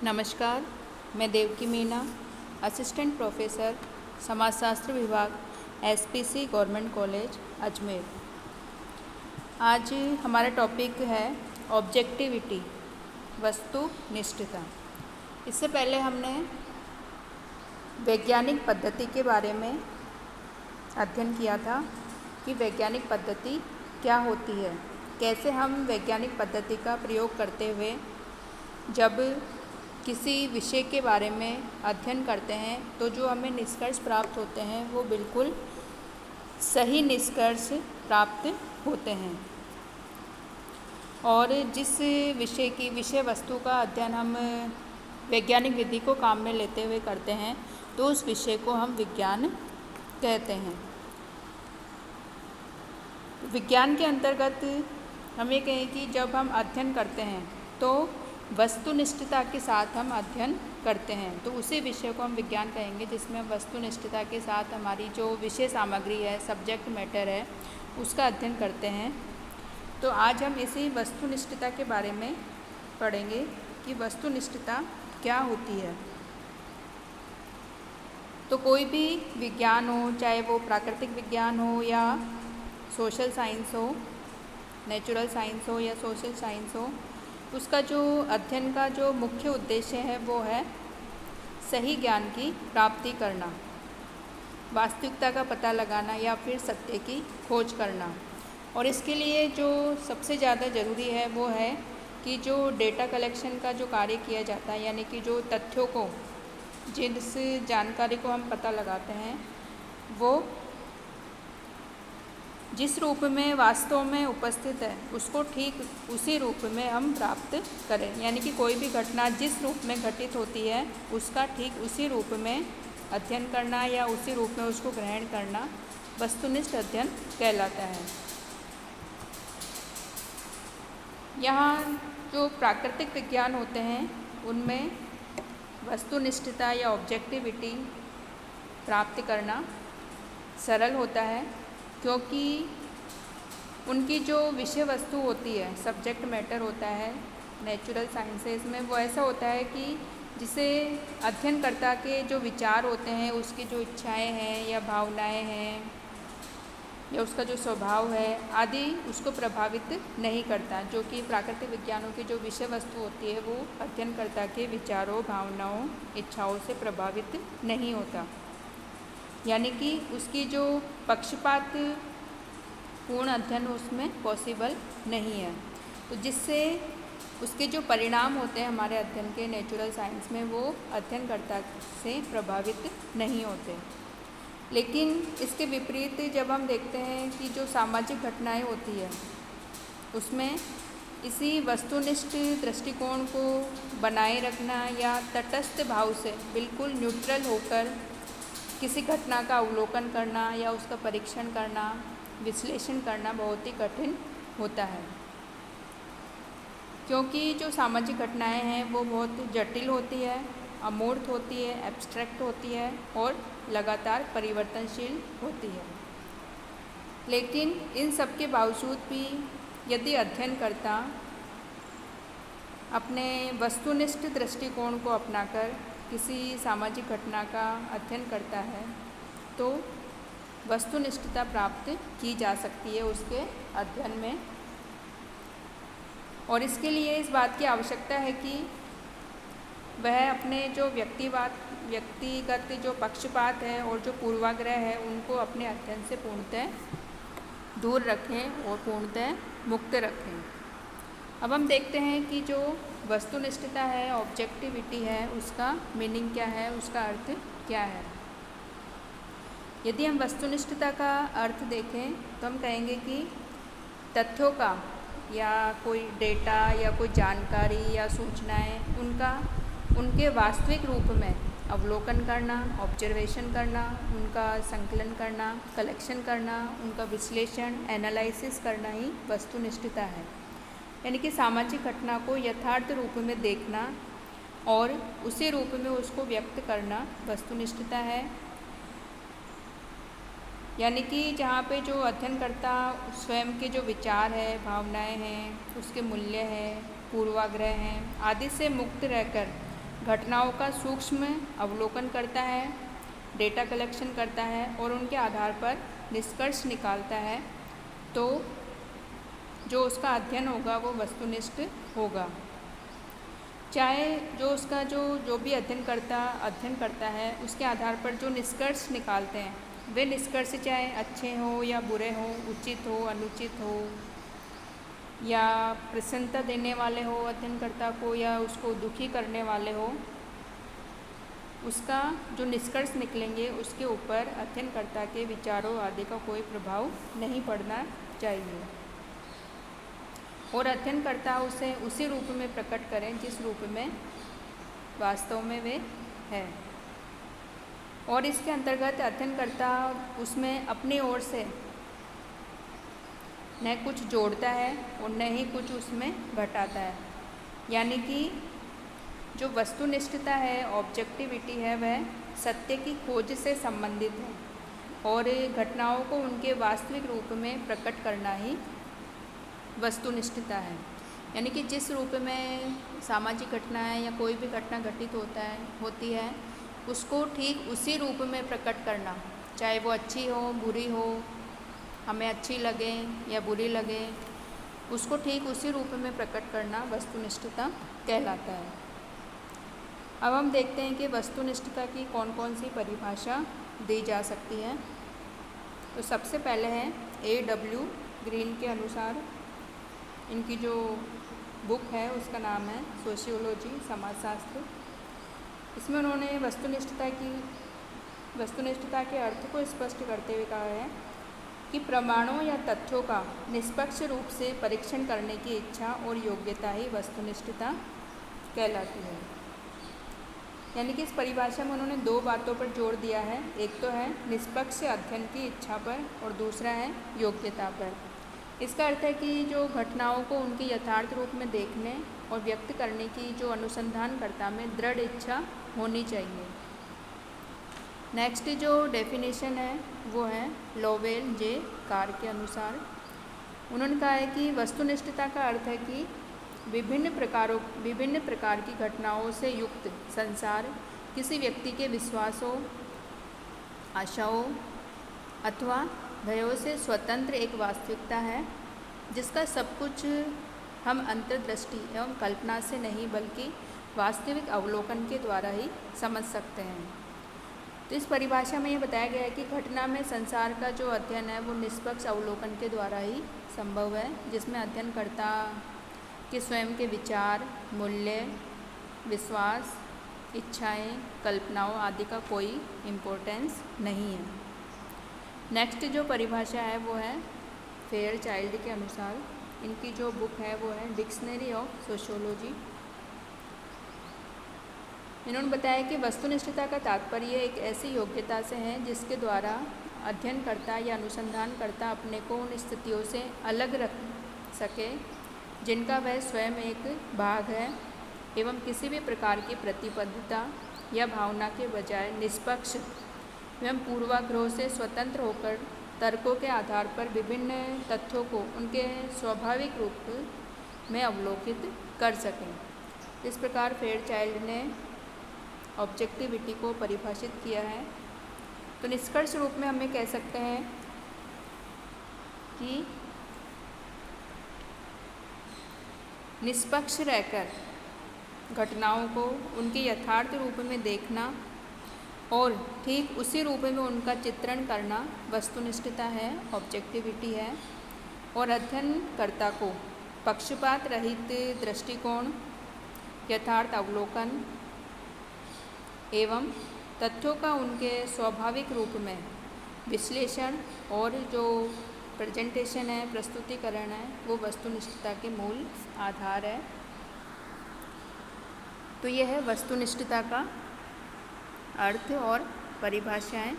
नमस्कार, मैं Devaki Meena, assistant professor समाजशास्त्र विभाग एसपीसी गवर्नमेंट कॉलेज अजमेर। आज हमारा टॉपिक है ऑब्जेक्टिविटी, वस्तुनिष्ठता। इससे पहले हमने वैज्ञानिक पद्धति के बारे में अध्ययन किया था कि वैज्ञानिक पद्धति क्या होती है, कैसे हम वैज्ञानिक पद्धति का प्रयोग करते हुए जब किसी विषय के बारे में अध्ययन करते हैं तो जो हमें निष्कर्ष प्राप्त होते हैं वो बिल्कुल सही निष्कर्ष प्राप्त होते हैं। और जिस विषय वस्तु का अध्ययन हम वैज्ञानिक विधि को काम में लेते हुए करते हैं तो उस विषय को हम विज्ञान कहते हैं। विज्ञान के अंतर्गत हम ये कहें कि जब हम अध्ययन करते हैं तो वस्तुनिष्ठता के साथ हम अध्ययन करते हैं, तो उसी विषय को हम विज्ञान कहेंगे जिसमें हम वस्तुनिष्ठता के साथ हमारी जो विषय सामग्री है, सब्जेक्ट मैटर है, उसका अध्ययन करते हैं। तो आज हम इसी वस्तुनिष्ठता के बारे में पढ़ेंगे कि वस्तुनिष्ठता क्या होती है। तो कोई भी विज्ञान हो, चाहे वो प्राकृतिक विज्ञान हो या सोशल साइंस हो, नेचुरल साइंस हो या सोशल साइंस हो, उसका जो अध्ययन का जो मुख्य उद्देश्य है वो है सही ज्ञान की प्राप्ति करना, वास्तविकता का पता लगाना या फिर सत्य की खोज करना। और इसके लिए जो सबसे ज़्यादा ज़रूरी है वो है कि जो डेटा कलेक्शन का जो कार्य किया जाता है, यानी कि जो तथ्यों को, जिस जानकारी को हम पता लगाते हैं वो जिस रूप में वास्तव में उपस्थित है उसको ठीक उसी रूप में हम प्राप्त करें। यानी कि कोई भी घटना जिस रूप में घटित होती है उसका ठीक उसी रूप में अध्ययन करना या उसी रूप में उसको ग्रहण करना वस्तुनिष्ठ अध्ययन कहलाता है। यहाँ जो प्राकृतिक विज्ञान होते हैं उनमें वस्तुनिष्ठता या ऑब्जेक्टिविटी प्राप्त करना सरल होता है, क्योंकि उनकी जो विषय वस्तु होती है, सब्जेक्ट मैटर होता है नेचुरल साइंसेस में, वो ऐसा होता है कि जिसे अध्ययनकर्ता के जो विचार होते हैं, उसकी जो इच्छाएं हैं या भावनाएं हैं या उसका जो स्वभाव है आदि उसको प्रभावित नहीं करता, जो कि प्राकृतिक विज्ञानों की जो विषय वस्तु होती है वो अध्ययनकर्ता के विचारों, भावनाओं, इच्छाओं से प्रभावित नहीं होता। यानी कि उसकी जो पक्षपात पूर्ण अध्ययन उसमें पॉसिबल नहीं है, तो जिससे उसके जो परिणाम होते हैं हमारे अध्ययन के नेचुरल साइंस में वो अध्ययनकर्ता से प्रभावित नहीं होते। लेकिन इसके विपरीत जब हम देखते हैं कि जो सामाजिक घटनाएं होती है उसमें इसी वस्तुनिष्ठ दृष्टिकोण को बनाए रखना या तटस्थ भाव से बिल्कुल न्यूट्रल होकर किसी घटना का अवलोकन करना या उसका परीक्षण करना, विश्लेषण करना बहुत ही कठिन होता है, क्योंकि जो सामाजिक घटनाएं हैं वो बहुत जटिल होती है, अमूर्त होती है, एब्स्ट्रैक्ट होती है और लगातार परिवर्तनशील होती है। लेकिन इन सब के बावजूद भी यदि अध्ययनकर्ता अपने वस्तुनिष्ठ दृष्टिकोण को अपनाकर किसी सामाजिक घटना का अध्ययन करता है तो वस्तुनिष्ठता प्राप्त की जा सकती है उसके अध्ययन में। और इसके लिए इस बात की आवश्यकता है कि वह अपने जो व्यक्तिगत जो पक्षपात है और जो पूर्वाग्रह है उनको अपने अध्ययन से पूर्णतः दूर रखें और पूर्णतः मुक्त रखें। अब हम देखते हैं कि जो वस्तुनिष्ठता है, ऑब्जेक्टिविटी है, उसका मीनिंग क्या है, उसका अर्थ क्या है। यदि हम वस्तुनिष्ठता का अर्थ देखें तो हम कहेंगे कि तथ्यों का या कोई डेटा या कोई जानकारी या सूचनाएं उनके वास्तविक रूप में अवलोकन करना, ऑब्जर्वेशन करना, उनका संकलन करना, कलेक्शन करना, उनका विश्लेषण, एनालिसिस करना ही वस्तुनिष्ठता है। यानी कि सामाजिक घटना को यथार्थ रूप में देखना और उसी रूप में उसको व्यक्त करना वस्तुनिष्ठता है। यानी कि जहाँ पे जो अध्ययनकर्ता स्वयं के जो विचार है, भावनाएं हैं, उसके मूल्य हैं, पूर्वाग्रह हैं आदि से मुक्त रहकर घटनाओं का सूक्ष्म अवलोकन करता है, डेटा कलेक्शन करता है और उनके आधार पर निष्कर्ष निकालता है, तो जो उसका अध्ययन होगा वो वस्तुनिष्ठ होगा। चाहे जो उसका जो भी अध्ययन करता है उसके आधार पर जो निष्कर्ष निकालते हैं वे निष्कर्ष चाहे अच्छे हो या बुरे हो, उचित हो, अनुचित हो या प्रसन्नता देने वाले हो अध्ययनकर्ता को या उसको दुखी करने वाले हो, उसका जो निष्कर्ष निकलेंगे उसके ऊपर अध्ययनकर्ता के विचारों आदि का कोई प्रभाव नहीं पड़ना चाहिए और अध्ययनकर्ता उसे उसी रूप में प्रकट करें जिस रूप में वास्तव में वे है। और इसके अंतर्गत अध्ययनकर्ता उसमें अपनी ओर से न कुछ जोड़ता है और न ही कुछ उसमें घटाता है। यानी कि जो वस्तुनिष्ठता है, ऑब्जेक्टिविटी है, वह सत्य की खोज से संबंधित है और घटनाओं को उनके वास्तविक रूप में प्रकट करना ही वस्तुनिष्ठता है। यानी कि जिस रूप में सामाजिक घटना है या कोई भी घटना घटित होती है उसको ठीक उसी रूप में प्रकट करना, चाहे वो अच्छी हो, बुरी हो, हमें अच्छी लगे या बुरी लगे, उसको ठीक उसी रूप में प्रकट करना वस्तुनिष्ठता कहलाता है। अब हम देखते हैं कि वस्तुनिष्ठता की कौन कौन सी परिभाषा दी जा सकती है। तो सबसे पहले है A.W. ग्रीन के अनुसार, इनकी जो बुक है उसका नाम है सोशियोलॉजी, समाजशास्त्र। इसमें उन्होंने वस्तुनिष्ठता के अर्थ को स्पष्ट करते हुए कहा है कि प्रमाणों या तथ्यों का निष्पक्ष रूप से परीक्षण करने की इच्छा और योग्यता ही वस्तुनिष्ठता कहलाती है। यानी कि इस परिभाषा में उन्होंने दो बातों पर जोर दिया है, एक तो है निष्पक्ष अध्ययन की इच्छा पर और दूसरा है योग्यता पर। इसका अर्थ है कि जो घटनाओं को उनके यथार्थ रूप में देखने और व्यक्त करने की जो अनुसंधानकर्ता में दृढ़ इच्छा होनी चाहिए। नेक्स्ट जो डेफिनेशन है वो है लोवेल जे कार के अनुसार। उन्होंने कहा है कि वस्तुनिष्ठता का अर्थ है कि विभिन्न प्रकार की घटनाओं से युक्त संसार किसी व्यक्ति के विश्वासों, आशाओं अथवा भयों से स्वतंत्र एक वास्तविकता है जिसका सब कुछ हम अंतर्दृष्टि एवं कल्पना से नहीं बल्कि वास्तविक अवलोकन के द्वारा ही समझ सकते हैं। तो इस परिभाषा में ये बताया गया है कि घटना में संसार का जो अध्ययन है वो निष्पक्ष अवलोकन के द्वारा ही संभव है, जिसमें अध्ययनकर्ता के स्वयं के विचार, मूल्य, विश्वास, इच्छाएं, कल्पनाओं आदि का कोई इम्पोर्टेंस नहीं है। नेक्स्ट जो परिभाषा है वो है फेयरचाइल्ड के अनुसार। इनकी जो बुक है वो है डिक्शनरी ऑफ सोशियोलॉजी। इन्होंने बताया कि वस्तुनिष्ठता का तात्पर्य एक ऐसी योग्यता से है जिसके द्वारा अध्ययनकर्ता या अनुसंधानकर्ता अपने को उन स्थितियों से अलग रख सके जिनका वह स्वयं एक भाग है एवं किसी भी प्रकार की प्रतिबद्धता या भावना के बजाय निष्पक्ष एवं पूर्वाग्रह से स्वतंत्र होकर तर्कों के आधार पर विभिन्न तथ्यों को उनके स्वाभाविक रूप में अवलोकित कर सकें। इस प्रकार फेयरचाइल्ड ने ऑब्जेक्टिविटी को परिभाषित किया है। तो निष्कर्ष रूप में हमें कह सकते हैं कि निष्पक्ष रहकर घटनाओं को उनके यथार्थ रूप में देखना और ठीक उसी रूप में उनका चित्रण करना वस्तुनिष्ठता है, ऑब्जेक्टिविटी है। और अध्ययनकर्ता को पक्षपात रहित दृष्टिकोण, यथार्थ अवलोकन एवं तथ्यों का उनके स्वाभाविक रूप में विश्लेषण और जो प्रेजेंटेशन है, प्रस्तुतिकरण है, वो वस्तुनिष्ठता के मूल आधार है। तो यह है वस्तुनिष्ठता का अर्थ और परिभाषाएं।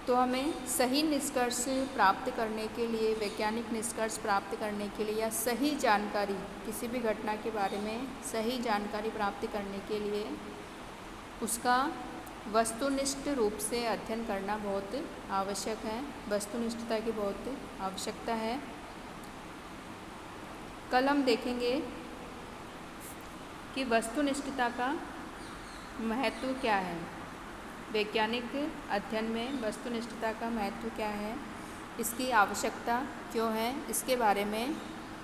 तो हमें सही निष्कर्ष प्राप्त करने के लिए, वैज्ञानिक निष्कर्ष प्राप्त करने के लिए या सही जानकारी, किसी भी घटना के बारे में सही जानकारी प्राप्त करने के लिए उसका वस्तुनिष्ठ रूप से अध्ययन करना बहुत आवश्यक है। वस्तुनिष्ठता की बहुत आवश्यकता है। कल हम देखेंगे कि वस्तुनिष्ठता का महत्व क्या है। वैज्ञानिक अध्ययन में वस्तुनिष्ठता का महत्व क्या है, इसकी आवश्यकता क्यों है, इसके बारे में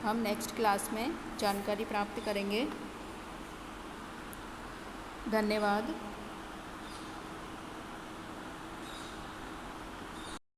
हम नेक्स्ट क्लास में जानकारी प्राप्त करेंगे। धन्यवाद।